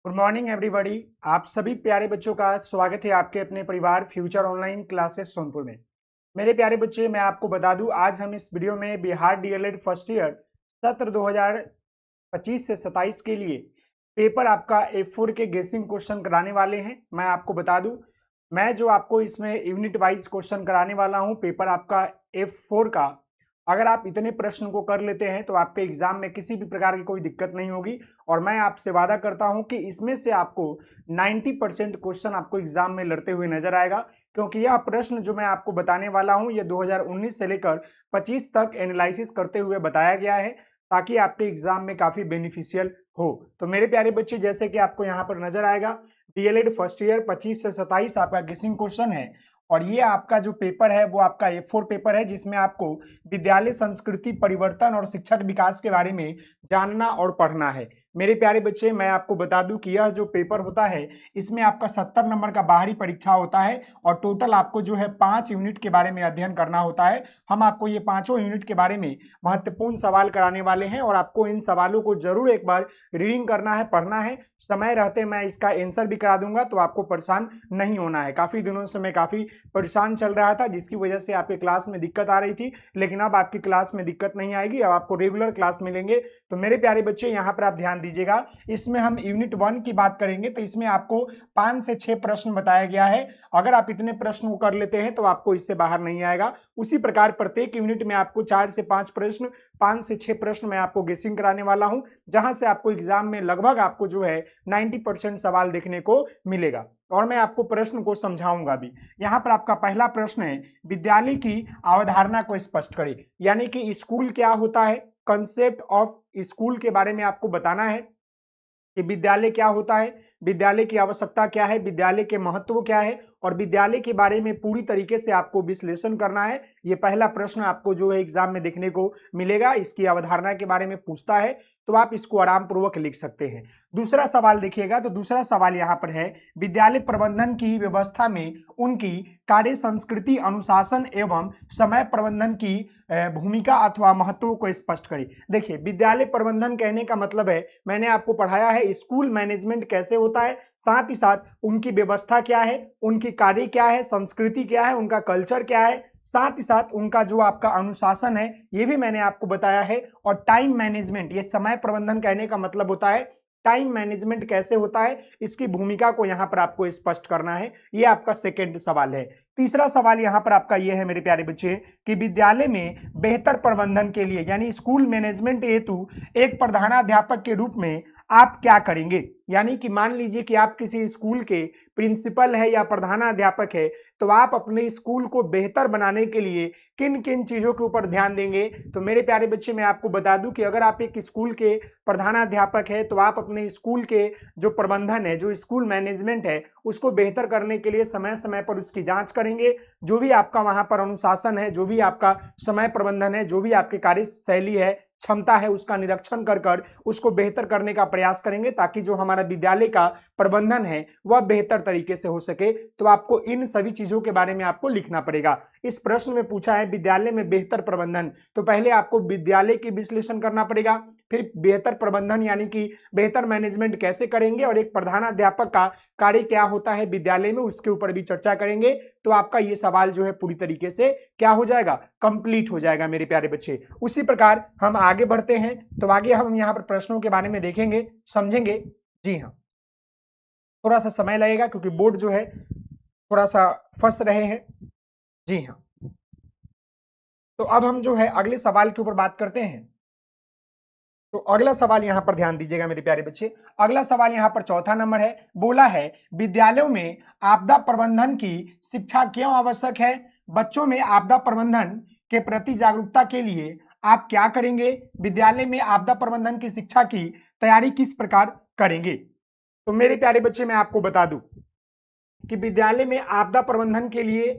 Good morning everybody. आप सभी प्यारे बच्चों का स्वागत है आपके अपने परिवार फ्यूचर ऑनलाइन क्लासेस सोनपुर में। मेरे प्यारे बच्चे, मैं आपको बता दूं, आज हम इस वीडियो में बिहार डीएलएड फर्स्ट ईयर सत्र 2025 से 27 के लिए पेपर आपका F4 के गेसिंग क्वेश्चन कराने वाले हैं। मैं आपको बता दूं, मैं जो आपको इसमें यूनिट वाइज क्वेश्चन कराने वाला हूं पेपर आपका F4 का, अगर आप इतने प्रश्न को कर लेते हैं तो आपके एग्जाम में किसी भी प्रकार की कोई दिक्कत नहीं होगी। और मैं आपसे वादा करता हूं कि इसमें से आपको 90% क्वेश्चन आपको एग्जाम में लड़ते हुए नजर आएगा, क्योंकि यह प्रश्न जो मैं आपको बताने वाला हूं यह 2019 से लेकर 25 तक एनालिसिस करते हुए बताया गया है, ताकि आपके एग्जाम में काफी बेनिफिशियल हो। तो मेरे प्यारे बच्चे, जैसे कि आपको यहाँ पर नजर आएगा, डीएलएड फर्स्ट ईयर 25 से 27 आपका गेसिंग क्वेश्चन है। और ये आपका जो पेपर है वो आपका F4 पेपर है, जिसमें आपको विद्यालय संस्कृति परिवर्तन और शिक्षक विकास के बारे में जानना और पढ़ना है। मेरे प्यारे बच्चे, मैं आपको बता दूं कि यह जो पेपर होता है इसमें आपका 70 नंबर का बाहरी परीक्षा होता है और टोटल आपको जो है 5 यूनिट के बारे में अध्ययन करना होता है। हम आपको ये पांचों यूनिट के बारे में महत्वपूर्ण सवाल कराने वाले हैं और आपको इन सवालों को जरूर एक बार रीडिंग करना है, पढ़ना है। समय रहते मैं इसका आंसर भी करा दूंगा, तो आपको परेशान नहीं होना है। काफी दिनों से मैं काफी परेशान चल रहा था, जिसकी वजह से आपके क्लास में दिक्कत आ रही थी, लेकिन अब आपकी क्लास में दिक्कत नहीं आएगी। अब आपको रेगुलर क्लास मिलेंगे। तो मेरे प्यारे बच्चे, यहाँ पर आप ध्यान दीजिएगा, इसमें हम यूनिट 1 की बात करेंगे तो इसमें आपको 5 से 6 प्रश्न बताया गया है। अगर आप इतने प्रश्न को कर लेते हैं तो आपको इससे बाहर नहीं आएगा। उसी प्रकार प्रत्येक यूनिट में आपको 4 से 5 प्रश्न, 5 से 6 प्रश्न मैं आपको गेसिंग कराने वाला हूं, जहां से आपको एग्जाम में लगभग आपको जो है 90% सवाल देखने को मिलेगा। और मैं आपको प्रश्न को समझाऊंगा भी। यहाँ पर आपका पहला प्रश्न है, विद्यालय की अवधारणा को स्पष्ट करें। यानी कि स्कूल क्या होता है, कंसेप्ट ऑफ स्कूल के बारे में आपको बताना है कि विद्यालय क्या होता है, विद्यालय की आवश्यकता क्या है, विद्यालय के महत्व क्या है, और विद्यालय के बारे में पूरी तरीके से आपको विश्लेषण करना है। ये पहला प्रश्न आपको जो है एग्जाम में देखने को मिलेगा। इसकी अवधारणा के बारे में पूछता है, तो आप इसको आराम पूर्वक लिख सकते हैं। दूसरा सवाल देखिएगा, तो दूसरा सवाल यहाँ पर है, विद्यालय प्रबंधन की व्यवस्था में उनकी कार्य संस्कृति, अनुशासन एवं समय प्रबंधन की भूमिका अथवा महत्व को स्पष्ट करें। देखिए, विद्यालय प्रबंधन कहने का मतलब है, मैंने आपको पढ़ाया है स्कूल मैनेजमेंट कैसे होता है, साथ ही साथ उनकी व्यवस्था क्या है, उनकी कार्य क्या है, संस्कृति क्या है, उनका कल्चर क्या है, साथ ही साथ उनका जो आपका अनुशासन है ये भी मैंने आपको बताया है। और टाइम मैनेजमेंट, ये समय प्रबंधन कहने का मतलब होता है टाइम मैनेजमेंट कैसे होता है, इसकी भूमिका को यहां पर आपको स्पष्ट करना है। ये आपका सेकंड सवाल है। तीसरा सवाल यहां पर आपका ये है मेरे प्यारे बच्चे, कि विद्यालय में बेहतर प्रबंधन के लिए यानी स्कूल मैनेजमेंट हेतु एक प्रधानाध्यापक के रूप में आप क्या करेंगे। यानी कि मान लीजिए कि आप किसी स्कूल के प्रिंसिपल है या प्रधानाध्यापक है, तो आप अपने स्कूल को बेहतर बनाने के लिए किन किन चीजों के ऊपर ध्यान देंगे। तो मेरे प्यारे बच्चे, मैं आपको बता दूं कि अगर आप एक स्कूल के प्रधानाध्यापक है तो आप अपने स्कूल के जो प्रबंधन है, जो स्कूल मैनेजमेंट है, उसको बेहतर करने के लिए समय समय पर उसकी जांच करेंगे। जो भी आपका वहां पर अनुशासन है, जो भी आपका समय प्रबंधन है, जो भी आपकी कार्यशैली है, क्षमता है, उसका निरीक्षण कर कर उसको बेहतर करने का प्रयास करेंगे, ताकि जो हमारा विद्यालय का प्रबंधन है वह बेहतर तरीके से हो सके। तो आपको इन सभी चीजों के बारे में आपको लिखना पड़ेगा। इस प्रश्न में पूछा है विद्यालय में बेहतर प्रबंधन, तो पहले आपको विद्यालय की विश्लेषण करना पड़ेगा, फिर बेहतर प्रबंधन यानी कि बेहतर मैनेजमेंट कैसे करेंगे, और एक प्रधानाध्यापक का कार्य क्या होता है विद्यालय में, उसके ऊपर भी चर्चा करेंगे। तो आपका ये सवाल जो है पूरी तरीके से क्या हो जाएगा, कंप्लीट हो जाएगा मेरे प्यारे बच्चे। उसी प्रकार हम आगे बढ़ते हैं, तो आगे हम यहाँ पर प्रश्नों के बारे में देखेंगे, समझेंगे। जी हाँ, थोड़ा सा समय लगेगा क्योंकि बोर्ड जो है थोड़ा सा फंस रहे हैं। जी हाँ, तो अब हम जो है अगले सवाल के ऊपर बात करते हैं। तो अगला सवाल यहां पर ध्यान दीजिएगा मेरे प्यारे बच्चे। अगला सवाल यहां पर चौथा नंबर है, बोला है विद्यालयों में आपदा प्रबंधन की शिक्षा क्यों आवश्यक है। बच्चों में आपदा प्रबंधन के प्रति जागरूकता के लिए आप क्या करेंगे, विद्यालय में आपदा प्रबंधन की शिक्षा की तैयारी किस प्रकार करेंगे। तो मेरे प्यारे बच्चे, मैं आपको बता दूं कि विद्यालय में आपदा प्रबंधन के लिए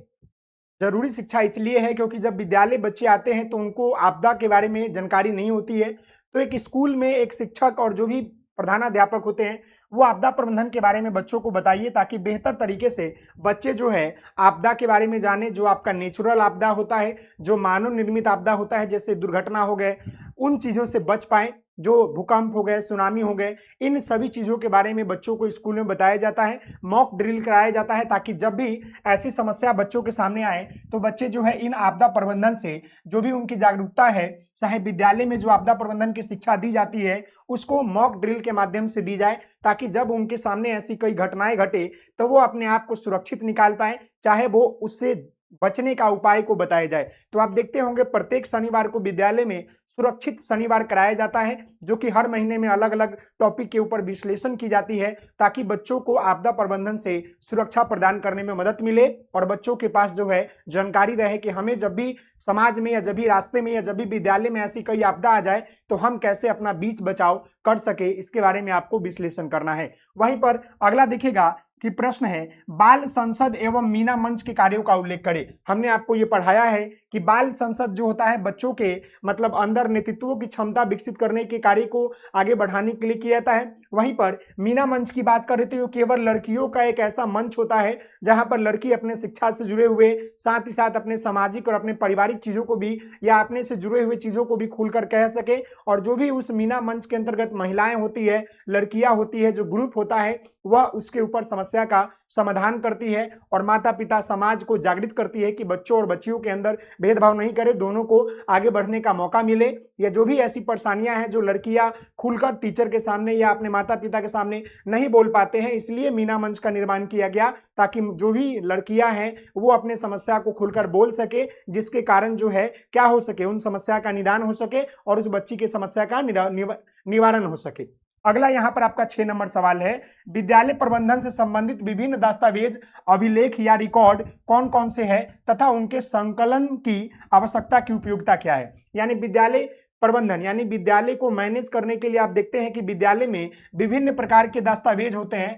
जरूरी शिक्षा इसलिए है क्योंकि जब विद्यालय बच्चे आते हैं तो उनको आपदा के बारे में जानकारी नहीं होती है। तो एक स्कूल में एक शिक्षक और जो भी प्रधानाध्यापक होते हैं वो आपदा प्रबंधन के बारे में बच्चों को बताइए, ताकि बेहतर तरीके से बच्चे जो है आपदा के बारे में जाने। जो आपका नेचुरल आपदा होता है, जो मानव निर्मित आपदा होता है, जैसे दुर्घटना हो गए, उन चीजों से बच पाए। जो भूकंप हो गए, सुनामी हो गए, इन सभी चीजों के बारे में बच्चों को स्कूल में बताया जाता है, मॉक ड्रिल कराया जाता है, ताकि जब भी ऐसी समस्या बच्चों के सामने आए तो बच्चे जो है इन आपदा प्रबंधन से जो भी उनकी जागरूकता है, चाहे विद्यालय में जो आपदा प्रबंधन की शिक्षा दी जाती है उसको मॉक ड्रिल के माध्यम से दी जाए, ताकि जब उनके सामने ऐसी कई घटनाएं घटे तो वो अपने आप को सुरक्षित निकाल पाए, चाहे वो उससे बचने का उपाय को बताया जाए। तो आप देखते होंगे प्रत्येक शनिवार को विद्यालय में सुरक्षित शनिवार कराया जाता है, जो कि हर महीने में अलग अलग टॉपिक के ऊपर विश्लेषण की जाती है, ताकि बच्चों को आपदा प्रबंधन से सुरक्षा प्रदान करने में मदद मिले और बच्चों के पास जो है जानकारी रहे कि हमें जब भी समाज में या जब भी रास्ते में या जब भी विद्यालय में ऐसी कोई आपदा आ जाए तो हम कैसे अपना बीच बचाव कर सके, इसके बारे में आपको विश्लेषण करना है। वहीं पर अगला देखिएगा कि प्रश्न है, बाल संसद एवं मीना मंच के कार्यों का उल्लेख करें। हमने आपको ये पढ़ाया है कि बाल संसद जो होता है बच्चों के मतलब अंदर नेतृत्व की क्षमता विकसित करने के कार्य को आगे बढ़ाने के लिए किया जाता है। वहीं पर मीना मंच की बात कर रहे थे, केवल लड़कियों का एक ऐसा मंच होता है जहां पर लड़की अपने शिक्षा से जुड़े हुए, साथ ही साथ अपने सामाजिक और अपने पारिवारिक चीजों को भी या अपने से जुड़े हुए चीजों को भी खुलकर कह सके। और जो भी उस मीना मंच के अंतर्गत महिलाएं होती है, लड़कियां होती है, जो ग्रुप होता है वह उसके ऊपर समस्या का समाधान करती है और माता पिता समाज को जागृत करती है कि बच्चों और बच्चियों के अंदर भेदभाव नहीं करे, दोनों को आगे बढ़ने का मौका मिले। या जो भी ऐसी परेशानियां हैं जो लड़कियां खुलकर टीचर के सामने या अपने माता पिता के सामने नहीं बोल पाते हैं, इसलिए मीना मंच का निर्माण किया गया, ताकि जो भी लड़कियां हैं वो अपने समस्या को खुलकर बोल सके, जिसके कारण जो है क्या हो सके, उन समस्या का निदान हो सके और उस बच्ची की समस्या का निवारण हो सके। अगला यहां पर आपका 6 नंबर सवाल है, विद्यालय प्रबंधन से संबंधित विभिन्न दस्तावेज, अभिलेख या रिकॉर्ड कौन कौन से हैं तथा उनके संकलन की आवश्यकता की उपयोगिता क्या है। यानी विद्यालय प्रबंधन यानी विद्यालय को मैनेज करने के लिए आप देखते हैं कि विद्यालय में विभिन्न प्रकार के दस्तावेज होते हैं।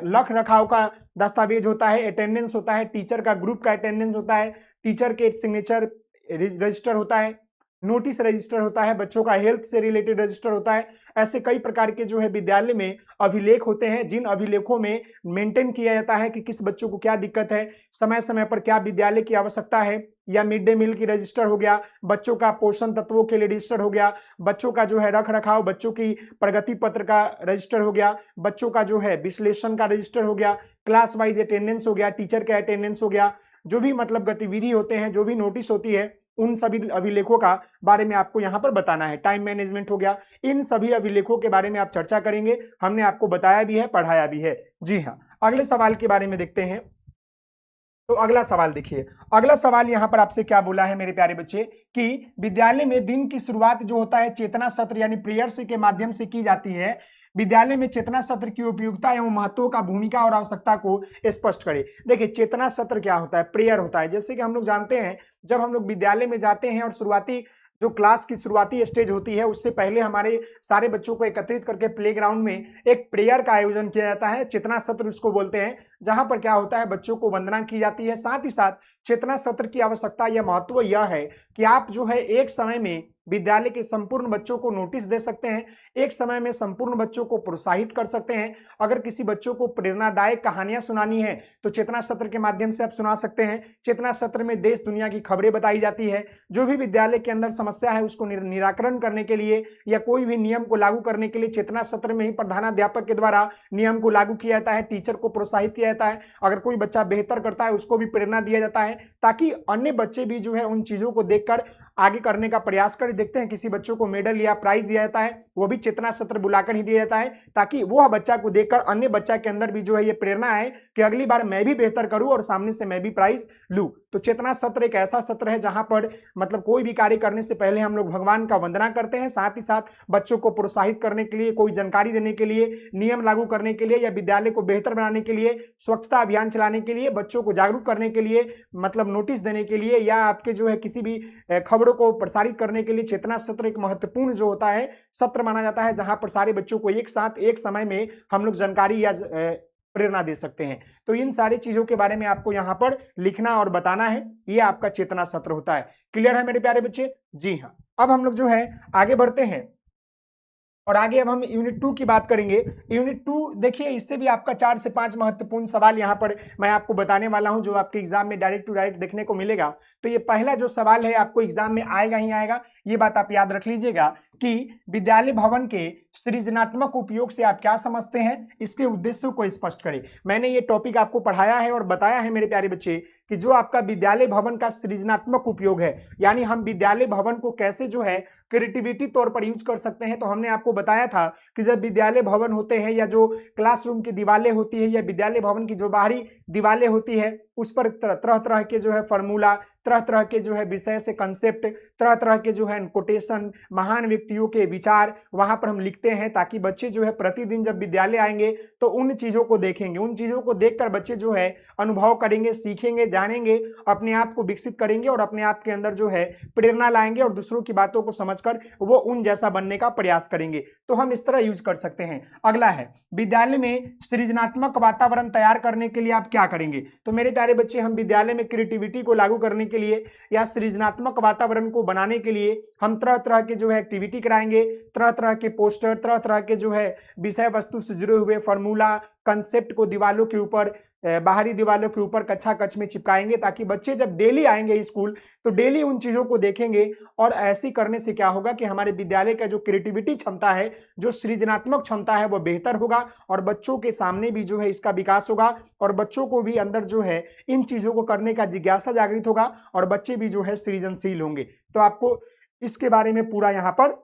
रख रखाव का दस्तावेज होता है, अटेंडेंस होता है, टीचर का ग्रुप का अटेंडेंस होता है, टीचर के सिग्नेचर रजिस्टर होता है, नोटिस रजिस्टर होता है, बच्चों का हेल्थ से रिलेटेड रजिस्टर होता है। ऐसे कई प्रकार के जो है विद्यालय में अभिलेख होते हैं, जिन अभिलेखों में मेंटेन किया जाता है कि किस बच्चों को क्या दिक्कत है, समय समय पर क्या विद्यालय की आवश्यकता है, या मिड डे मील की रजिस्टर हो गया, बच्चों का पोषण तत्वों के लिए रजिस्टर हो गया, बच्चों का जो है रख रखाव, बच्चों की प्रगति पत्र का रजिस्टर हो गया, बच्चों का जो है विश्लेषण का रजिस्टर हो गया, क्लास वाइज अटेंडेंस हो गया, टीचर का अटेंडेंस हो गया, जो भी मतलब गतिविधि होते हैं, जो भी नोटिस होती है, उन सभी अभिलेखों का बारे में आपको यहां पर बताना है। टाइम मैनेजमेंट हो गया, इन सभी अभिलेखों के बारे में आप चर्चा करेंगे, हमने आपको बताया भी है, पढ़ाया भी है। जी हाँ, अगले सवाल के बारे में देखते हैं। तो अगला सवाल देखिए, अगला सवाल यहां पर आपसे क्या बोला है मेरे प्यारे बच्चे, कि विद्यालय में दिन की शुरुआत जो होता है चेतना सत्र यानी प्रेयर्स के माध्यम से की जाती है। विद्यालय में चेतना सत्र की उपयोगिता एवं महत्व का, भूमिका और आवश्यकता को स्पष्ट करें। देखिए चेतना सत्र क्या होता है, प्रेयर होता है। जैसे कि हम लोग जानते हैं जब हम लोग विद्यालय में जाते हैं और शुरुआती जो क्लास की शुरुआती स्टेज होती है उससे पहले हमारे सारे बच्चों को एकत्रित करके प्लेग्राउंड में एक प्रेयर का आयोजन किया जाता है, चेतना सत्र उसको बोलते हैं, जहां पर क्या होता है बच्चों को वंदना की जाती है। साथ ही साथ चेतना सत्र की आवश्यकता या महत्व यह है कि आप जो है एक समय में विद्यालय के संपूर्ण बच्चों को नोटिस दे सकते हैं, एक समय में संपूर्ण बच्चों को प्रोत्साहित कर सकते हैं। अगर किसी बच्चों को प्रेरणादायक कहानियां सुनानी है तो चेतना सत्र के माध्यम से आप सुना सकते हैं। चेतना सत्र में देश दुनिया की खबरें बताई जाती है, जो भी विद्यालय के अंदर समस्या है उसको निराकरण करने के लिए या कोई भी नियम को लागू करने के लिए चेतना सत्र में ही प्रधानाध्यापक के द्वारा नियम को लागू किया जाता है, टीचर को प्रोत्साहित किया जाता है। अगर कोई बच्चा बेहतर करता है उसको भी प्रेरणा दिया जाता है, ताकि अन्य बच्चे भी जो है उन चीजों को देखकर आगे करने का प्रयास करें। देखते हैं किसी बच्चों को मेडल या प्राइज दिया जाता है, वो भी चेतना सत्र बुलाकर ही दिया जाता है, ताकि वह बच्चा को देखकर अन्य बच्चा के अंदर भी जो है ये प्रेरणा है कि अगली बार मैं भी बेहतर करूं और सामने से मैं भी प्राइज लूं। तो चेतना सत्र एक ऐसा सत्र है जहां पर मतलब कोई भी कार्य करने से पहले हम लोग भगवान का वंदना करते हैं, साथ ही साथ बच्चों को प्रोत्साहित करने के लिए, कोई जानकारी देने के लिए, नियम लागू करने के लिए या विद्यालय को बेहतर बनाने के लिए, स्वच्छता अभियान चलाने के लिए, बच्चों को जागरूक करने के लिए, मतलब नोटिस देने के लिए या आपके जो है किसी भी खबरों को प्रसारित करने के लिए चेतना सत्र एक महत्वपूर्ण जो होता है सत्र माना जाता है, जहां पर सारे बच्चों को एक साथ एक समय में हम लोग जानकारी या प्रेरणा दे सकते हैं। तो इन सारी चीजों के बारे में आपको यहां पर लिखना और बताना है, ये आपका चेतना सत्र होता है। क्लियर है मेरे प्यारे बच्चे? जी हाँ। अब हम लोग जो है आगे बढ़ते हैं और आगे अब हम यूनिट 2 की बात करेंगे। यूनिट 2 देखिए, इससे भी आपका 4 से 5 महत्वपूर्ण सवाल यहां पर मैं आपको बताने वाला हूं, जो आपके एग्जाम में डायरेक्ट टू डायरेक्ट देखने को मिलेगा। तो ये पहला जो सवाल है आपको एग्जाम में आएगा ही आएगा, ये बात आप याद रख लीजिएगा कि विद्यालय भवन के सृजनात्मक उपयोग से आप क्या समझते हैं, इसके उद्देश्यों को स्पष्ट करें। मैंने ये टॉपिक आपको पढ़ाया है और बताया है मेरे प्यारे बच्चे कि जो आपका विद्यालय भवन का सृजनात्मक उपयोग है, यानी हम विद्यालय भवन को कैसे जो है क्रिएटिविटी तौर पर यूज कर सकते हैं। तो हमने आपको बताया था कि जब विद्यालय भवन होते हैं या जो क्लासरूम की दीवारें होती है या विद्यालय भवन की जो बाहरी दीवारें होती है उस पर तरह तरह के जो है फॉर्मूला, तरह तरह के जो है विषय से कंसेप्ट, तरह तरह के जो है कोटेशन, महान व्यक्तियों के विचार वहां पर हम लिखते हैं, ताकि बच्चे जो है प्रतिदिन जब विद्यालय आएंगे तो उन चीजों को देखेंगे, उन चीजों को देखकर बच्चे जो है अनुभव करेंगे, सीखेंगे, जानेंगे, अपने आप को विकसित करेंगे और अपने आप के अंदर जो है प्रेरणा लाएंगे और दूसरों की बातों को समझकर वो उन जैसा बनने का प्रयास करेंगे। तो हम इस तरह यूज कर सकते हैं। अगला है विद्यालय में सृजनात्मक वातावरण तैयार करने के लिए आप क्या करेंगे। तो मेरे प्यारे बच्चे, हम विद्यालय में क्रिएटिविटी को लागू करने के लिए या सृजनात्मक वातावरण को बनाने के लिए हम तरह तरह के जो है एक्टिविटी कराएंगे, तरह तरह के पोस्टर, तरह तरह के जो है विषय वस्तु से जुड़े हुए फॉर्मूला, कंसेप्ट को दीवारों के ऊपर, बाहरी दीवारों के ऊपर कक्षा कक्ष में चिपकाएंगे, ताकि बच्चे जब डेली आएंगे स्कूल तो डेली उन चीजों को देखेंगे। और ऐसी करने से क्या होगा कि हमारे विद्यालय का जो क्रिएटिविटी क्षमता है, जो सृजनात्मक क्षमता है, वो बेहतर होगा और बच्चों के सामने भी जो है इसका विकास होगा और बच्चों को भी अंदर जो है इन चीजों को करने का जिज्ञासा जागृत होगा और बच्चे भी जो है सृजनशील होंगे। तो आपको इसके बारे में पूरा यहाँ पर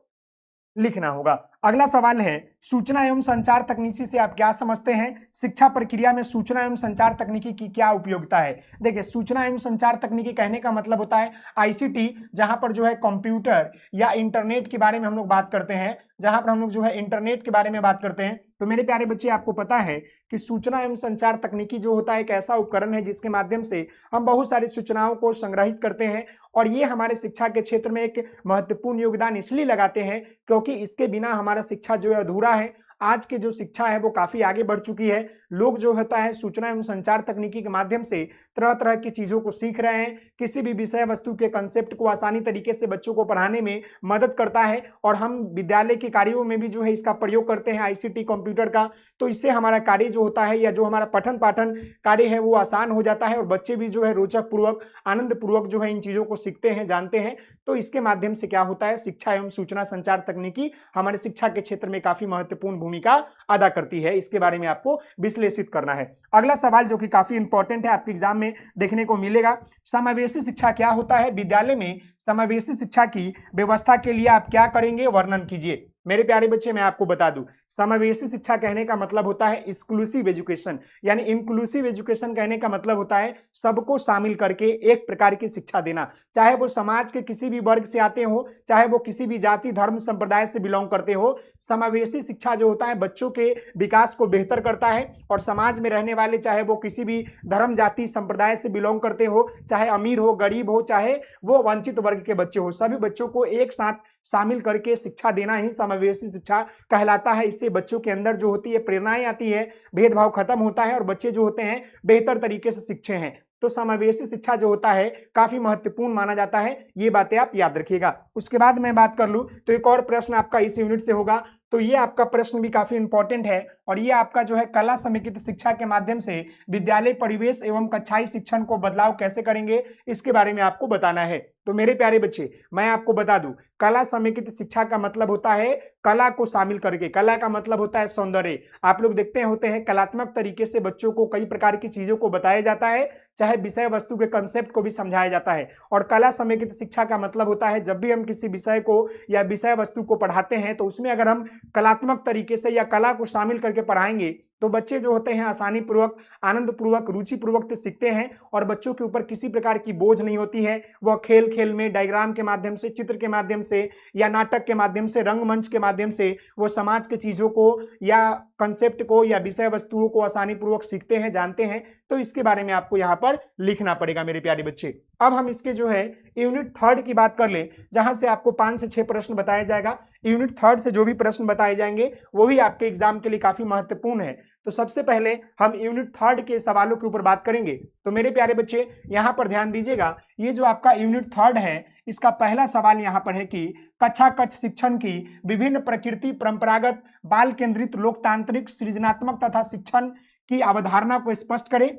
लिखना होगा। अगला सवाल है सूचना एवं संचार तकनीकी से आप क्या समझते हैं। शिक्षा प्रक्रिया में सूचना एवं संचार तकनीकी की क्या उपयोगिता है। देखिए, सूचना एवं संचार तकनीकी कहने का मतलब होता है आईसीटी, जहां पर जो है कंप्यूटर या इंटरनेट के बारे में हम लोग बात करते हैं, जहां पर हम लोग जो है इंटरनेट के बारे में बात करते हैं। तो मेरे प्यारे बच्चे, आपको पता है कि सूचना एवं संचार तकनीकी जो होता है एक ऐसा उपकरण है जिसके माध्यम से हम बहुत सारी सूचनाओं को संग्रहित करते हैं और ये हमारे शिक्षा के क्षेत्र में एक महत्वपूर्ण योगदान इसलिए लगाते हैं क्योंकि इसके बिना हमारा शिक्षा जो है अधूरा है। आज की जो शिक्षा है वो काफी आगे बढ़ चुकी है। लोग जो होता है सूचना एवं संचार तकनीकी के माध्यम से तरह तरह की चीजों को सीख रहे हैं। किसी भी विषय वस्तु के कंसेप्ट को आसानी तरीके से बच्चों को पढ़ाने में मदद करता है और हम विद्यालय के कार्यों में भी जो है इसका प्रयोग करते हैं आईसीटी कंप्यूटर का। तो इससे हमारा कार्य जो होता है या जो हमारा पठन पाठन कार्य है वो आसान हो जाता है और बच्चे भी जो है रोचक पूर्वक, आनंद पूर्वक जो है इन चीजों को सीखते हैं, जानते हैं। तो इसके माध्यम से क्या होता है, शिक्षा एवं सूचना संचार तकनीकी हमारे शिक्षा के क्षेत्र में काफी महत्वपूर्ण भूमिका अदा करती है। इसके बारे में आपको विश्लेषित करना है। अगला सवाल जो कि काफी इंपॉर्टेंट है, आपके एग्जाम में देखने को मिलेगा, समावेशी शिक्षा क्या होता है। विद्यालय में समावेशी शिक्षा की व्यवस्था के लिए आप क्या करेंगे, वर्णन कीजिए। मेरे प्यारे बच्चे, मैं आपको बता दूं, समावेशी शिक्षा कहने का मतलब होता है एक्सक्लूसिव एजुकेशन, यानी इंक्लूसिव एजुकेशन कहने का मतलब होता है सबको शामिल करके एक प्रकार की शिक्षा देना, चाहे वो समाज के किसी भी वर्ग से आते हो, चाहे वो किसी भी जाति धर्म संप्रदाय से बिलोंग करते हो। समावेशी शिक्षा जो होता है बच्चों के विकास को बेहतर करता है और समाज में रहने वाले, चाहे वो किसी भी धर्म जाति संप्रदाय से बिलोंग करते हो, चाहे अमीर हो गरीब हो, चाहे वो वंचित वर्ग के बच्चे हो, सभी बच्चों को एक साथ शामिल करके शिक्षा देना ही समावेशी शिक्षा कहलाता है। इससे बच्चों के अंदर जो होती है प्रेरणाएं आती है, भेदभाव खत्म होता है और बच्चे जो होते हैं बेहतर तरीके से शिक्षे हैं। तो समावेशी शिक्षा जो होता है काफी महत्वपूर्ण माना जाता है, ये बातें आप याद रखिएगा। उसके बाद मैं बात कर लूं तो एक और प्रश्न आपका इस यूनिट से होगा, तो ये आपका प्रश्न भी काफी इंपॉर्टेंट है और ये आपका जो है कला समेकित शिक्षा के माध्यम से विद्यालय परिवेश एवं कक्षाई शिक्षण को बदलाव कैसे करेंगे, इसके बारे में आपको बताना है। तो मेरे प्यारे बच्चे, मैं आपको बता दूं, कला समेकित शिक्षा का मतलब होता है कला को शामिल करके। कला का मतलब होता है सौंदर्य। आप लोग देखते होते हैं कलात्मक तरीके से बच्चों को कई प्रकार की चीजों को बताया जाता है, चाहे विषय वस्तु के कंसेप्ट को भी समझाया जाता है। और कला समेकित शिक्षा का मतलब होता है जब भी हम किसी विषय को या विषय वस्तु को पढ़ाते हैं तो उसमें अगर हम कलात्मक तरीके से या कला को शामिल करके पढ़ाएंगे तो बच्चे जो होते हैं आसानी पूर्वक, आनंद पूर्वक, रुचि पूर्वक तो सीखते हैं और बच्चों के ऊपर किसी प्रकार की बोझ नहीं होती है। वह खेल खेल में, डायग्राम के माध्यम से, चित्र के माध्यम से या नाटक के माध्यम से, रंगमंच के माध्यम से वो समाज के चीजों को या कंसेप्ट को या विषय वस्तुओं को आसानी पूर्वक सीखते हैं, जानते हैं। तो इसके बारे में आपको यहाँ पर लिखना पड़ेगा मेरे प्यारे बच्चे। अब हम इसके जो है यूनिट 3 की बात कर ले, जहां से आपको 5 से 6 प्रश्न बताया जाएगा। यूनिट 3 से जो भी प्रश्न बताए जाएंगे वो भी आपके एग्जाम के लिए काफी महत्वपूर्ण है। तो सबसे पहले हम यूनिट 3 के सवालों के ऊपर बात करेंगे। तो मेरे प्यारे बच्चे यहाँ पर ध्यान दीजिएगा, ये जो आपका यूनिट 3 है इसका पहला सवाल यहाँ पर है कि कक्षा कक्ष शिक्षण की विभिन्न प्रकृति, परंपरागत, बाल केंद्रित, लोकतांत्रिक, सृजनात्मक तथा शिक्षण की अवधारणा को स्पष्ट करें।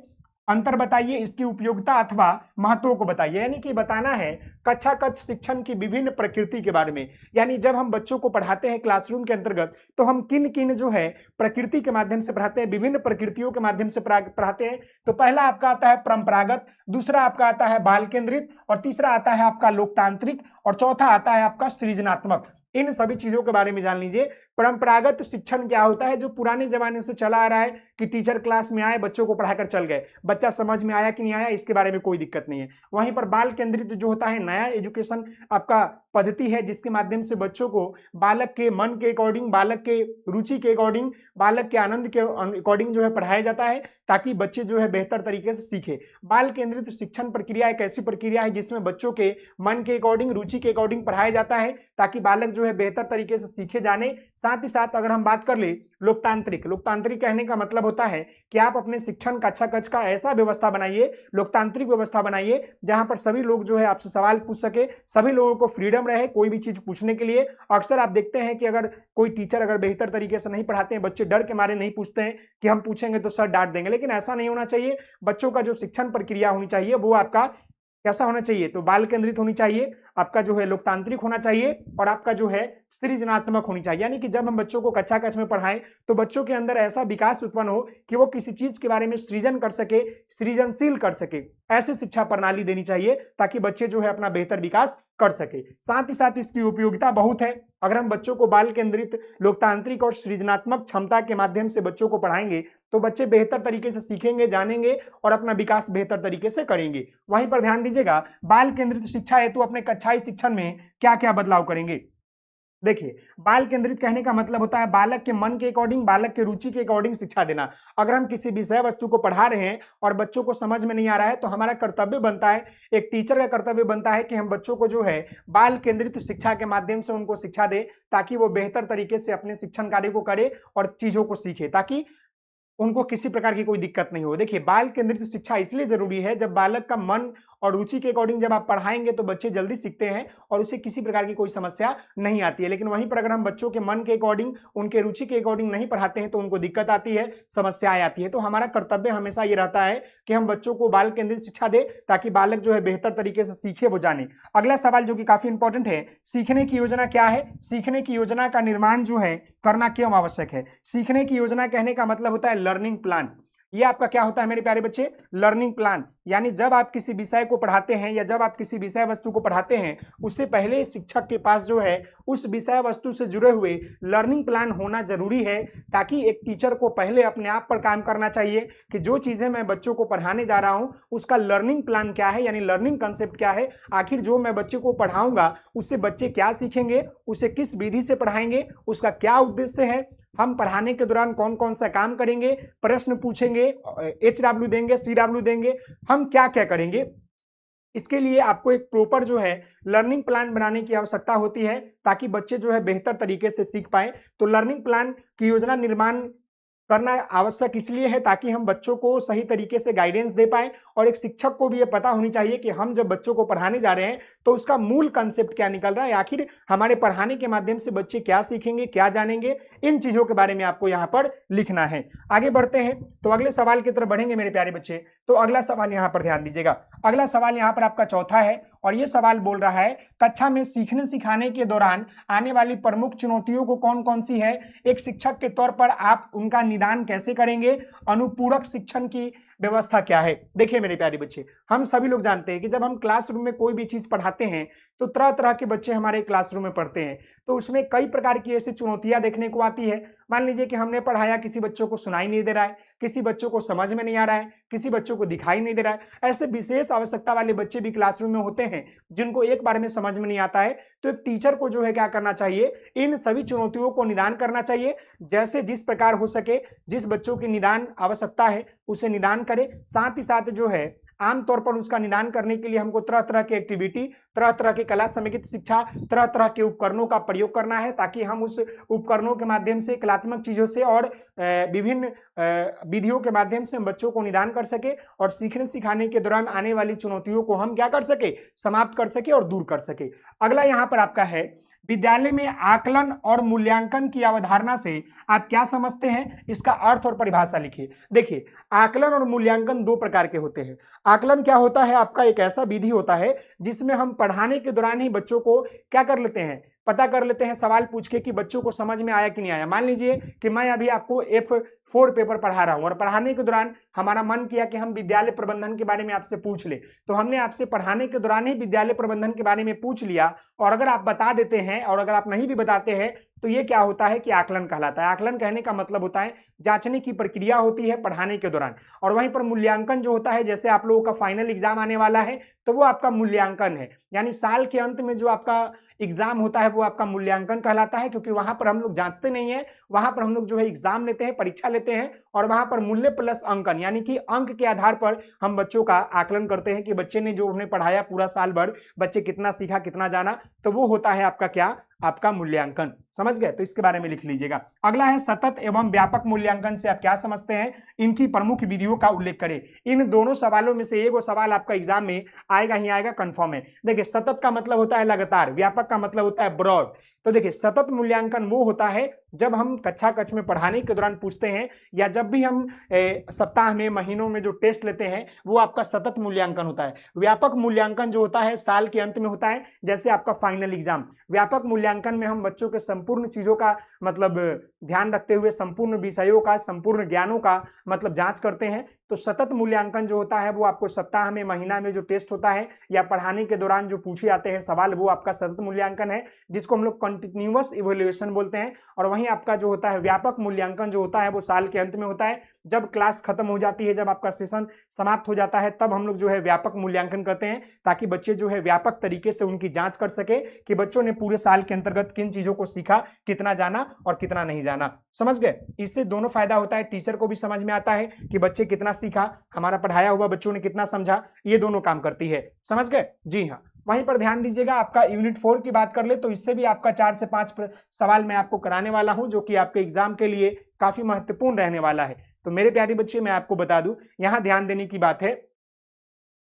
अंतर बताइए, इसकी उपयोगिता अथवा महत्व को बताइए। यानी कि बताना है कक्षा कक्ष शिक्षण की विभिन्न प्रकृति के बारे में। यानी जब हम बच्चों को पढ़ाते हैं क्लासरूम के अंतर्गत तो हम किन किन जो है प्रकृति के माध्यम से पढ़ाते हैं, विभिन्न प्रकृतियों के माध्यम से पढ़ाते हैं। तो पहला आपका आता है परंपरागत, दूसरा आपका आता है बाल केंद्रित, और तीसरा आता है आपका लोकतांत्रिक, और चौथा आता है आपका सृजनात्मक। इन सभी चीजों के बारे में जान लीजिए। परंपरागत शिक्षण क्या होता है, जो पुराने जमाने से चला आ रहा है कि टीचर क्लास में आए, बच्चों को पढ़ाकर चल गए, बच्चा समझ में आया कि नहीं आया इसके बारे में कोई दिक्कत नहीं है। वहीं पर बाल केंद्रित जो होता है नया एजुकेशन आपका पद्धति है, जिसके माध्यम से बच्चों को बालक के मन के अकॉर्डिंग, बालक के रुचि के अकॉर्डिंग, बालक के आनंद के अकॉर्डिंग जो है पढ़ाया जाता है, ताकि बच्चे जो है बेहतर तरीके से सीखे। बाल केंद्रित शिक्षण प्रक्रिया एक ऐसी प्रक्रिया है जिसमें बच्चों के मन के अकॉर्डिंग, रुचि के अकॉर्डिंग पढ़ाया जाता है, ताकि बालक जो है बेहतर तरीके से सीखे जाने। साथ ही साथ अगर हम बात कर ले लोकतांत्रिक, लोकतांत्रिक कहने का मतलब होता है कि आप अपने शिक्षण कक्षा कक्ष का ऐसा व्यवस्था बनाइए, लोकतांत्रिक व्यवस्था बनाइए, जहां पर सभी लोग जो है आपसे सवाल पूछ सके, सभी लोगों को फ्रीडम रहे कोई भी चीज पूछने के लिए। अक्सर आप देखते हैं कि अगर कोई टीचर अगर बेहतर तरीके से नहीं पढ़ाते हैं, बच्चे डर के मारे नहीं पूछते हैं कि हम पूछेंगे तो सर डांट देंगे, लेकिन ऐसा नहीं होना चाहिए। बच्चों का जो शिक्षण प्रक्रिया होनी चाहिए वो आपका कैसा होना चाहिए, तो बाल केंद्रित होनी चाहिए, आपका जो है लोकतांत्रिक होना चाहिए, और आपका जो है सृजनात्मक होनी चाहिए। यानी कि जब हम बच्चों को कक्षा कक्ष में पढ़ाएं तो बच्चों के अंदर ऐसा विकास उत्पन्न हो कि वो किसी चीज के बारे में सृजन कर सके, सृजनशील कर सके। ऐसी शिक्षा प्रणाली देनी चाहिए ताकि बच्चे जो है अपना बेहतर विकास कर सके। साथ ही साथ इसकी उपयोगिता बहुत है। अगर हम बच्चों को बाल केंद्रित, लोकतांत्रिक और सृजनात्मक क्षमता के माध्यम से बच्चों को पढ़ाएंगे तो बच्चे बेहतर तरीके से सीखेंगे, जानेंगे और अपना विकास बेहतर तरीके से करेंगे। वहीं पर ध्यान दीजिएगा, बाल केंद्रित शिक्षा हेतु अपने कक्षाई शिक्षण में क्या क्या बदलाव करेंगे। देखिए, बाल केंद्रित कहने का मतलब होता है बालक के मन के अकॉर्डिंग, बालक के रुचि के अकॉर्डिंग शिक्षा देना। अगर हम किसी विषय वस्तु को पढ़ा रहे हैं और बच्चों को समझ में नहीं आ रहा है तो हमारा कर्तव्य बनता है, एक टीचर का कर्तव्य बनता है कि हम बच्चों को जो है बाल केंद्रित शिक्षा के माध्यम से उनको शिक्षा दे, ताकि वो बेहतर तरीके से अपने शिक्षण कार्य को करे और चीजों को सीखे, ताकि उनको किसी प्रकार की कोई दिक्कत नहीं हो। देखिए, बाल केंद्रित शिक्षा इसलिए जरूरी है, जब बालक का मन और रुचि के अकॉर्डिंग जब आप पढ़ाएंगे तो बच्चे जल्दी सीखते हैं और उसे किसी प्रकार की कोई समस्या नहीं आती है। लेकिन वहीं पर अगर हम बच्चों के मन के अकॉर्डिंग, उनके रुचि के अकॉर्डिंग नहीं पढ़ाते हैं तो उनको दिक्कत आती है, समस्याएं आती है। तो हमारा कर्तव्य हमेशा ये रहता है कि हम बच्चों को बाल केंद्रित शिक्षा दे, ताकि बालक जो है बेहतर तरीके से सीखे, वो जाने। अगला सवाल जो कि काफी इंपॉर्टेंट है, सीखने की योजना क्या है। सीखने की योजना का निर्माण जो है करना क्यों आवश्यक है। सीखने की योजना कहने का मतलब होता है लर्निंग प्लान। ये आपका क्या होता है मेरे प्यारे बच्चे, लर्निंग प्लान। यानी जब आप किसी विषय को पढ़ाते हैं या जब आप किसी विषय वस्तु को पढ़ाते हैं, उससे पहले शिक्षक के पास जो है उस विषय वस्तु से जुड़े हुए लर्निंग प्लान होना जरूरी है, ताकि एक टीचर को पहले अपने आप पर काम करना चाहिए कि जो चीजें मैं बच्चों को पढ़ाने जा रहा हूं उसका लर्निंग प्लान क्या है, यानी लर्निंग कंसेप्ट क्या है। आखिर जो मैं बच्चे को पढ़ाऊंगा उससे बच्चे क्या सीखेंगे, उसे किस विधि से पढ़ाएंगे, उसका क्या उद्देश्य है, हम पढ़ाने के दौरान कौन कौन सा काम करेंगे, प्रश्न पूछेंगे, HW देंगे, CW देंगे, हम क्या क्या करेंगे। इसके लिए आपको एक प्रॉपर जो है लर्निंग प्लान बनाने की आवश्यकता होती है, ताकि बच्चे जो है बेहतर तरीके से सीख पाए। तो लर्निंग प्लान की योजना निर्माण करना आवश्यक इसलिए है ताकि हम बच्चों को सही तरीके से गाइडेंस दे पाए, और एक शिक्षक को भी ये पता होनी चाहिए कि हम जब बच्चों को पढ़ाने जा रहे हैं तो उसका मूल कंसेप्ट क्या निकल रहा है, आखिर हमारे पढ़ाने के माध्यम से बच्चे क्या सीखेंगे, क्या जानेंगे। इन चीजों के बारे में आपको यहाँ पर लिखना है। आगे बढ़ते हैं तो अगले सवाल की तरफ बढ़ेंगे मेरे प्यारे बच्चे। तो अगला सवाल यहाँ पर ध्यान दीजिएगा, अगला सवाल यहाँ पर आपका चौथा है, और ये सवाल बोल रहा है कक्षा में सीखने सिखाने के दौरान आने वाली प्रमुख चुनौतियों को कौन कौन सी है, एक शिक्षक के तौर पर आप उनका निदान कैसे करेंगे, अनुपूरक शिक्षण की व्यवस्था क्या है। देखिए मेरे प्यारे बच्चे, हम सभी लोग जानते हैं कि जब हम क्लासरूम में कोई भी चीज पढ़ाते हैं तो तरह तरह के बच्चे हमारे क्लासरूम में पढ़ते हैं, तो उसमें कई प्रकार की ऐसी चुनौतियां देखने को आती है। मान लीजिए कि हमने पढ़ाया, किसी बच्चों को सुनाई नहीं दे रहा है, किसी बच्चों को समझ में नहीं आ रहा है, किसी बच्चों को दिखाई नहीं दे रहा है। ऐसे विशेष आवश्यकता वाले बच्चे भी क्लासरूम में होते हैं जिनको एक बार में समझ में नहीं आता है। तो एक टीचर को जो है क्या करना चाहिए, इन सभी चुनौतियों को निदान करना चाहिए। जैसे जिस प्रकार हो सके, जिस बच्चों की निदान आवश्यकता है उसे निदान करे। साथ ही साथ जो है आमतौर पर उसका निदान करने के लिए हमको तरह तरह की एक्टिविटी, तरह तरह की कला समेकित शिक्षा, तरह तरह के उपकरणों का प्रयोग करना है, ताकि हम उस उपकरणों के माध्यम से, कलात्मक चीजों से और विभिन्न विधियों के माध्यम से हम बच्चों को निदान कर सके, और सीखने सिखाने के दौरान आने वाली चुनौतियों को हम क्या कर सके, समाप्त कर सके और दूर कर सके। अगला यहाँ पर आपका है विद्यालय में आकलन और मूल्यांकन की अवधारणा से आप क्या समझते हैं, इसका अर्थ और परिभाषा लिखिए। देखिए, आकलन और मूल्यांकन दो प्रकार के होते हैं। आकलन क्या होता है, आपका एक ऐसा विधि होता है जिसमें हम पढ़ाने के दौरान ही बच्चों को क्या कर लेते हैं, पता कर लेते हैं सवाल पूछ के कि बच्चों को समझ में आया कि नहीं आया। मान लीजिए कि मैं अभी आपको F4 पेपर पढ़ा रहा हूं और पढ़ाने के दौरान हमारा मन किया कि हम विद्यालय प्रबंधन के बारे में आपसे पूछ ले, तो हमने आपसे पढ़ाने के दौरान ही विद्यालय प्रबंधन के बारे में पूछ लिया, और अगर आप बता देते हैं और अगर आप नहीं भी बताते हैं तो ये क्या होता है कि आकलन कहलाता है। आकलन कहने का मतलब होता है जांचने की प्रक्रिया होती है पढ़ाने के दौरान। और वहीं पर मूल्यांकन जो होता है, जैसे आप लोगों का फाइनल एग्जाम आने वाला है तो वो आपका मूल्यांकन है, यानी साल के अंत में जो आपका एग्जाम होता है वो आपका मूल्यांकन कहलाता है, क्योंकि वहां पर हम लोग जांचते नहीं है, वहां पर हम लोग जो है एग्जाम लेते हैं, परीक्षा लेते हैं, और वहां पर मूल्य प्लस अंकन यानी कि अंक के आधार पर हम बच्चों का आकलन करते हैं कि बच्चे ने जो उन्हें पढ़ाया पूरा साल भर, बच्चे कितना सीखा कितना जाना, तो वो होता है आपका क्या, आपका मूल्यांकन। समझ गए, तो इसके बारे में लिख लीजिएगा। अगला है सतत एवं व्यापक मूल्यांकन से आप क्या समझते हैं, इनकी प्रमुख विधियों का उल्लेख करें। इन दोनों सवालों में से एक सवाल आपका एग्जाम में आएगा ही आएगा, कंफर्म है। देखिए, सतत का मतलब होता है लगातार, व्यापक का मतलब होता है ब्रॉड। तो देखिए, सतत मूल्यांकन वो होता है जब हम कक्षा कक्ष में पढ़ाने के दौरान पूछते हैं, या जब भी हम सप्ताह में महीनों में जो टेस्ट लेते हैं, वो आपका सतत मूल्यांकन होता है। व्यापक मूल्यांकन जो होता है साल के अंत में होता है, जैसे आपका फाइनल एग्जाम। व्यापक मूल्यांकन में हम बच्चों के संपूर्ण चीजों का मतलब ध्यान रखते हुए संपूर्ण विषयों का, संपूर्ण ज्ञानों का मतलब जांच करते हैं। तो सतत मूल्यांकन जो होता है वो आपको सप्ताह में, महीना में जो टेस्ट होता है या पढ़ाने के दौरान जो पूछे जाते हैं सवाल, वो आपका सतत मूल्यांकन है, जिसको हम लोग कंटिन्यूअस इवैल्यूएशन बोलते हैं। और वहीं आपका जो होता है व्यापक मूल्यांकन जो होता है वो साल के अंत में होता है, जब क्लास खत्म हो जाती है, जब आपका सेशन समाप्त हो जाता है, तब हम लोग जो है व्यापक मूल्यांकन करते हैं, ताकि बच्चे जो है व्यापक तरीके से उनकी जांच कर सके कि बच्चों ने पूरे साल के अंतर्गत किन चीजों को सीखा, कितना जाना और कितना नहीं जाना। समझ गए, इससे दोनों फायदा होता है, टीचर को भी समझ में आता है कि बच्चे कितना सीखा, हमारा पढ़ाया हुआ बच्चों ने कितना समझा, ये दोनों काम करती है। समझ गए, जी हाँ। वहीं पर ध्यान दीजिएगा, आपका यूनिट 4 की बात कर ले तो इससे भी आपका 4 से 5 सवाल मैं आपको कराने वाला हूं, जो कि आपके एग्जाम के लिए काफी महत्वपूर्ण रहने वाला है। तो मेरे प्यारे बच्चे, मैं आपको बता दूं, यहां ध्यान देने की बात है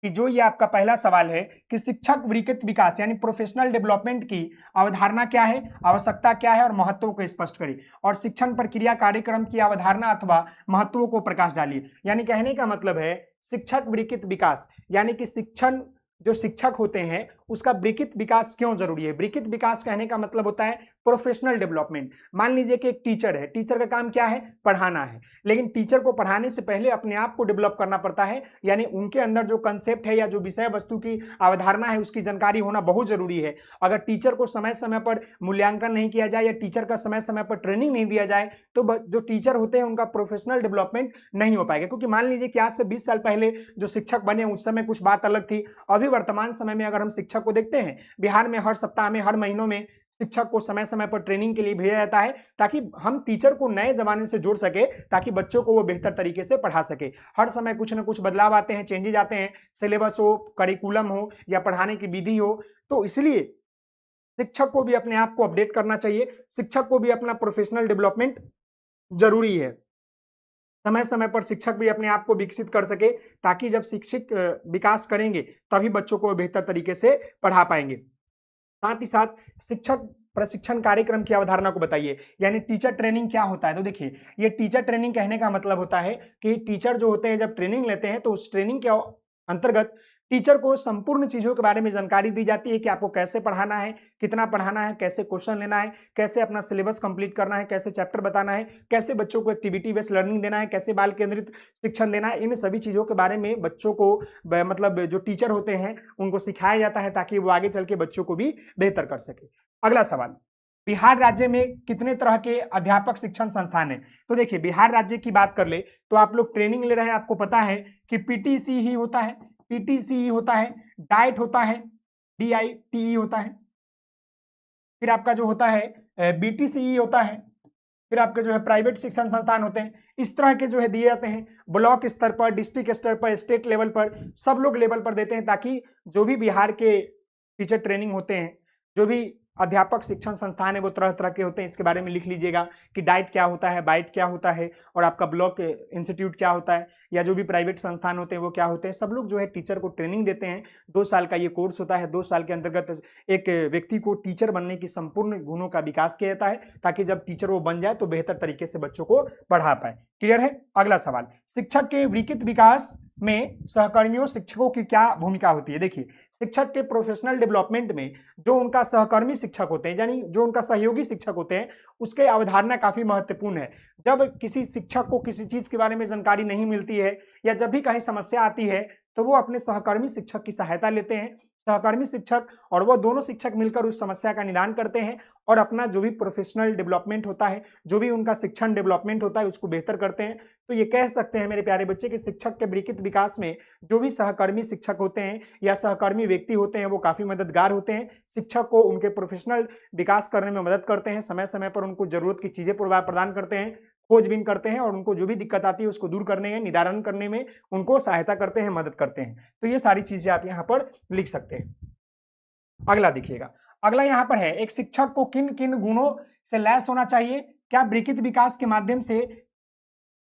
कि जो ये आपका पहला सवाल है कि शिक्षक वृत्ति विकास यानी प्रोफेशनल डेवलपमेंट की अवधारणा क्या है, आवश्यकता क्या है और महत्व को स्पष्ट करें, और शिक्षण प्रक्रिया कार्यक्रम की अवधारणा अथवा महत्वों को प्रकाश डालिए। यानी कहने का मतलब है शिक्षक वृत्ति विकास यानी कि शिक्षण, जो शिक्षक होते हैं उसका वृत्ति विकास क्यों जरूरी है। वृत्ति विकास कहने का मतलब होता है प्रोफेशनल डेवलपमेंट। मान लीजिए कि एक टीचर है, टीचर का काम क्या है, पढ़ाना है, लेकिन टीचर को पढ़ाने से पहले अपने आप को डेवलप करना पड़ता है, यानी उनके अंदर जो कंसेप्ट है या जो विषय वस्तु की अवधारणा है उसकी जानकारी होना बहुत जरूरी है। अगर टीचर को समय समय पर मूल्यांकन नहीं किया जाए या टीचर का समय समय पर ट्रेनिंग नहीं दिया जाए तो जो टीचर होते हैं उनका प्रोफेशनल डेवलपमेंट नहीं हो पाएगा। क्योंकि मान लीजिए कि आज से 20 साल पहले जो शिक्षक बने उस समय कुछ बात अलग थी, अभी वर्तमान समय में अगर हम शिक्षक को देखते हैं, बिहार में हर सप्ताह में, हर महीनों में शिक्षक को समय समय पर ट्रेनिंग के लिए भेजा जाता है, ताकि हम टीचर को नए जमाने से जोड़ सके, ताकि बच्चों को वो बेहतर तरीके से पढ़ा सके। हर समय कुछ ना कुछ बदलाव आते हैं, चेंजेज आते हैं, सिलेबस हो, करिकुलम हो या पढ़ाने की विधि हो, तो इसलिए शिक्षक को भी अपने आप को अपडेट करना चाहिए, शिक्षक को भी अपना प्रोफेशनल डेवलपमेंट जरूरी है। समय समय पर शिक्षक भी अपने आप को विकसित कर सके, ताकि जब शिक्षक विकास करेंगे तभी बच्चों को बेहतर तरीके से पढ़ा पाएंगे। साथ ही साथ शिक्षक प्रशिक्षण कार्यक्रम की अवधारणा को बताइए, यानी टीचर ट्रेनिंग क्या होता है। तो देखिए, ये टीचर ट्रेनिंग कहने का मतलब होता है कि टीचर जो होते हैं जब ट्रेनिंग लेते हैं तो उस ट्रेनिंग के अंतर्गत टीचर को संपूर्ण चीजों के बारे में जानकारी दी जाती है कि आपको कैसे पढ़ाना है, कितना पढ़ाना है, कैसे क्वेश्चन लेना है, कैसे अपना सिलेबस कंप्लीट करना है, कैसे चैप्टर बताना है, कैसे बच्चों को एक्टिविटी बेस्ड लर्निंग देना है, कैसे बाल केंद्रित शिक्षण देना है। इन सभी चीजों के बारे में बच्चों को मतलब जो टीचर होते हैं उनको सिखाया जाता है, ताकि वो आगे चल के बच्चों को भी बेहतर कर सके। अगला सवाल, बिहार राज्य में कितने तरह के अध्यापक शिक्षण संस्थान है। तो देखिए, बिहार राज्य की बात कर ले तो आप लोग ट्रेनिंग ले रहे हैं, आपको पता है कि पीटीसी ही होता है, पीटीसी होता है, डाइट होता है, DITE होता है, फिर आपका जो होता है BTCE होता है, फिर आपके जो है प्राइवेट शिक्षण संस्थान होते हैं। इस तरह के जो है दिए जाते हैं ब्लॉक स्तर पर, डिस्ट्रिक्ट स्तर पर, स्टेट लेवल पर, सब लोग लेवल पर देते हैं, ताकि जो भी बिहार के टीचर ट्रेनिंग होते हैं, जो भी अध्यापक शिक्षण संस्थान है वो तरह तरह के होते हैं, इसके बारे में लिख लीजिएगा कि डाइट क्या होता है, बाइट क्या होता है, और आपका ब्लॉक इंस्टीट्यूट क्या होता है, या जो भी प्राइवेट संस्थान होते हैं वो क्या होते हैं। सब लोग जो है टीचर को ट्रेनिंग देते हैं। 2 साल का ये कोर्स होता है। 2 साल के अंतर्गत एक व्यक्ति को टीचर बनने की संपूर्ण गुणों का विकास किया जाता है, ताकि जब टीचर वो बन जाए तो बेहतर तरीके से बच्चों को पढ़ा पाए। क्लियर है। अगला सवाल, शिक्षक के विकसित विकास में सहकर्मियों शिक्षकों की क्या भूमिका होती है। देखिए, शिक्षक के प्रोफेशनल डेवलपमेंट में जो उनका सहकर्मी शिक्षक होते हैं, यानी जो उनका सहयोगी शिक्षक होते हैं, उसके अवधारणा काफी महत्वपूर्ण है। जब किसी शिक्षक को किसी चीज के बारे में जानकारी नहीं मिलती है, या जब भी कहीं समस्या आती है, तो वो अपने सहकर्मी शिक्षक की सहायता लेते हैं। सहकर्मी शिक्षक और वो दोनों शिक्षक मिलकर उस समस्या का निदान करते हैं और अपना जो भी प्रोफेशनल डेवलपमेंट होता है, जो भी उनका शिक्षण डेवलपमेंट होता है, उसको बेहतर करते हैं। तो ये कह सकते हैं मेरे प्यारे बच्चे कि शिक्षक के विकसित विकास में जो भी सहकर्मी शिक्षक होते हैं या सहकर्मी व्यक्ति होते हैं, वो काफी मददगार होते हैं। शिक्षक को उनके प्रोफेशनल विकास करने में मदद करते हैं, समय समय पर उनको जरूरत की चीजें प्रदान करते हैं, खोजबीन करते हैं, और उनको जो भी दिक्कत आती है उसको दूर करने में, निदान करने में उनको सहायता करते हैं, मदद करते हैं। तो ये सारी चीजें आप यहाँ पर लिख सकते हैं। अगला देखिएगा, अगला यहाँ पर है, एक शिक्षक को किन किन गुणों से लैस होना चाहिए। क्या विकसित विकास के माध्यम से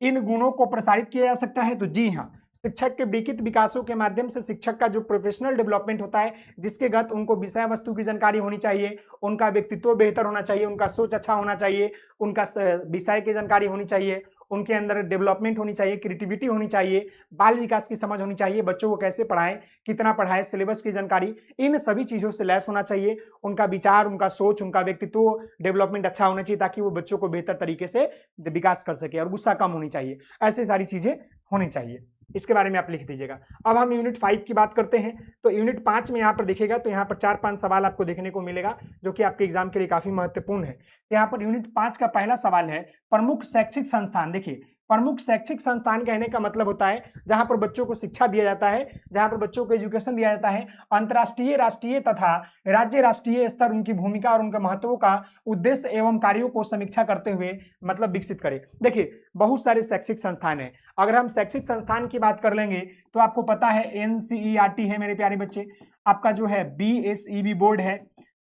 इन गुणों को प्रसारित किया जा सकता है? तो जी हाँ, शिक्षक के विकसित विकासों के माध्यम से शिक्षक का जो प्रोफेशनल डेवलपमेंट होता है, जिसके गत उनको विषय वस्तु की जानकारी होनी चाहिए, उनका व्यक्तित्व बेहतर होना चाहिए, उनका सोच अच्छा होना चाहिए, उनका विषय की जानकारी होनी चाहिए, उनके अंदर डेवलपमेंट होनी चाहिए, क्रिएटिविटी होनी चाहिए, बाल विकास की समझ होनी चाहिए, बच्चों को कैसे पढ़ाएं, कितना पढ़ाएं, सिलेबस की जानकारी, इन सभी चीजों से लैस होना चाहिए। उनका विचार, उनका सोच, उनका व्यक्तित्व डेवलपमेंट अच्छा होना चाहिए, ताकि वो बच्चों को बेहतर तरीके से विकास कर सके, और गुस्सा कम होनी चाहिए। ऐसी सारी चीजें होनी चाहिए, इसके बारे में आप लिख दीजिएगा। अब हम यूनिट 5 की बात करते हैं। तो यूनिट 5 में यहाँ पर देखिएगा तो यहाँ पर 4-5 सवाल आपको देखने को मिलेगा, जो कि आपके एग्जाम के लिए काफी महत्वपूर्ण है। यहाँ पर यूनिट 5 का पहला सवाल है, प्रमुख शैक्षिक संस्थान। देखिए, प्रमुख शैक्षिक संस्थान कहने का मतलब होता है जहां पर बच्चों को शिक्षा दिया जाता है, जहां पर बच्चों को एजुकेशन दिया जाता है, अंतर्राष्ट्रीय, राष्ट्रीय तथा राज्य राष्ट्रीय स्तर उनकी भूमिका और उनके महत्व का उद्देश्य एवं कार्यों को समीक्षा करते हुए मतलब विकसित करे। देखिए, बहुत सारे शैक्षिक संस्थान है। अगर हम शैक्षिक संस्थान की बात कर लेंगे तो आपको पता है NCERT है मेरे प्यारे बच्चे, आपका जो है BSEB बोर्ड है,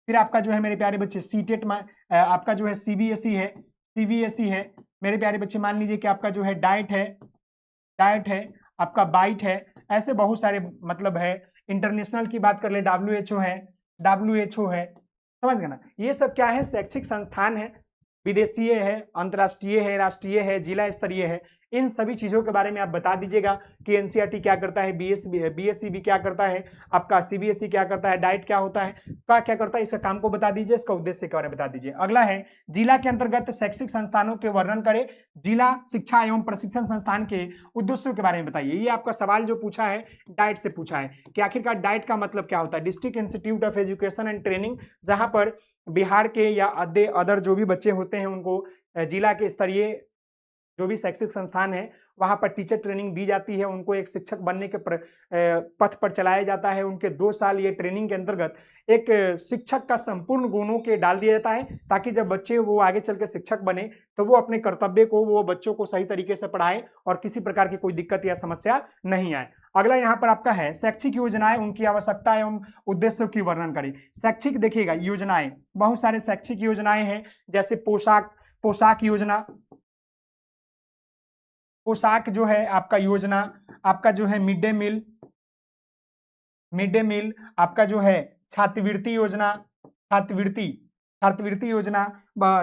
फिर आपका जो है मेरे प्यारे बच्चे CTET, आपका जो है CBSE है मेरे प्यारे बच्चे। मान लीजिए कि आपका जो है डाइट है, आपका बाइट है, ऐसे बहुत सारे मतलब है। इंटरनेशनल की बात कर ले, WHO है, समझ गए ना। ये सब क्या है, शैक्षिक संस्थान है, विदेशीय है, अंतर्राष्ट्रीय है, राष्ट्रीय है, जिला स्तरीय है। इन सभी चीजों के बारे में आप बता दीजिएगा कि NCERT क्या करता है, BSEB क्या करता है, आपका CBSE क्या करता है, डाइट क्या होता है, क्या करता है, इसका काम को बता दीजिए, इसका उद्देश्य के बारे में बता दीजिए। अगला है, जिला के अंतर्गत शैक्षिक संस्थानों के वर्णन करें, जिला शिक्षा एवं प्रशिक्षण संस्थान के उद्देश्यों के बारे में बताइए। ये आपका सवाल जो पूछा है डाइट से पूछा है कि आखिरकार डाइट का मतलब क्या होता है। District institute of education and training, जहां पर बिहार के या अदर जो भी बच्चे होते हैं उनको जिला के स्तरीय जो भी शैक्षिक संस्थान है वहां पर टीचर ट्रेनिंग दी जाती है, उनको एक शिक्षक बनने के पथ पर चलाया जाता है। उनके 2 साल ये ट्रेनिंग के अंतर्गत एक शिक्षक का संपूर्ण गुणों के डाल दिया जाता है, ताकि जब बच्चे वो आगे चल के शिक्षक बने तो वो अपने कर्तव्य को, वो बच्चों को सही तरीके से पढ़ाए और किसी प्रकार की कोई दिक्कत या समस्या नहीं आए। अगला यहाँ पर आपका है, शैक्षिक योजनाएं, उनकी आवश्यकता एवं उद्देश्यों की वर्णन करें। शैक्षिक देखिएगा, योजनाएं, बहुत सारे शैक्षिक योजनाएं हैं, जैसे पोशाक योजना, पोशाक जो है आपका योजना, आपका जो है मिड डे मील, आपका जो है छात्रवृत्ति योजना,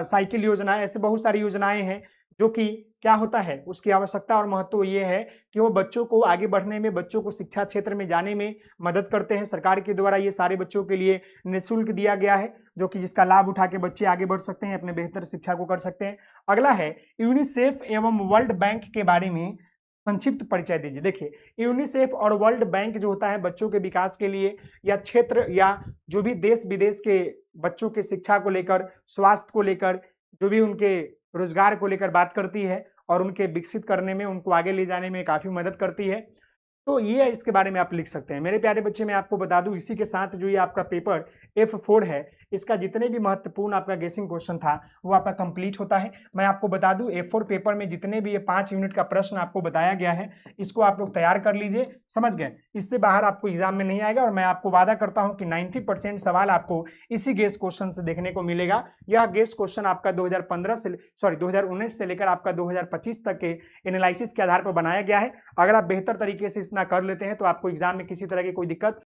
साइकिल योजना, ऐसे बहुत सारी योजनाएं हैं जो कि क्या होता है, उसकी आवश्यकता और महत्व ये है कि वो बच्चों को आगे बढ़ने में, बच्चों को शिक्षा क्षेत्र में जाने में मदद करते हैं। सरकार के द्वारा ये सारे बच्चों के लिए निःशुल्क दिया गया है, जो कि जिसका लाभ उठा के बच्चे आगे बढ़ सकते हैं, अपने बेहतर शिक्षा को कर सकते हैं। अगला है, यूनिसेफ एवं वर्ल्ड बैंक के बारे में संक्षिप्त परिचय दीजिए। देखिए, यूनिसेफ और वर्ल्ड बैंक जो होता है बच्चों के विकास के लिए, या क्षेत्र या जो भी देश विदेश के बच्चों के शिक्षा को लेकर, स्वास्थ्य को लेकर, जो भी उनके रोजगार को लेकर बात करती है और उनके विकसित करने में, उनको आगे ले जाने में काफी मदद करती है। तो ये इसके बारे में आप लिख सकते हैं। मेरे प्यारे बच्चे, मैं आपको बता दूं, इसी के साथ जो ये आपका पेपर F4 है, इसका जितने भी महत्वपूर्ण आपका गेसिंग क्वेश्चन था वो आपका कंप्लीट होता है। मैं आपको बता दूं A4 पेपर में जितने भी ये 5 यूनिट का प्रश्न आपको बताया गया है इसको आप लोग तैयार कर लीजिए, समझ गए। इससे बाहर आपको एग्जाम में नहीं आएगा और मैं आपको वादा करता हूं कि 90% सवाल आपको इसी गेस क्वेश्चन से देखने को मिलेगा। यह गेस क्वेश्चन आपका 2019 से लेकर आपका 2025 तक के एनालिसिस के आधार पर बनाया गया है। अगर आप बेहतर तरीके से इतना कर लेते हैं तो आपको एग्जाम में किसी तरह की कोई दिक्कत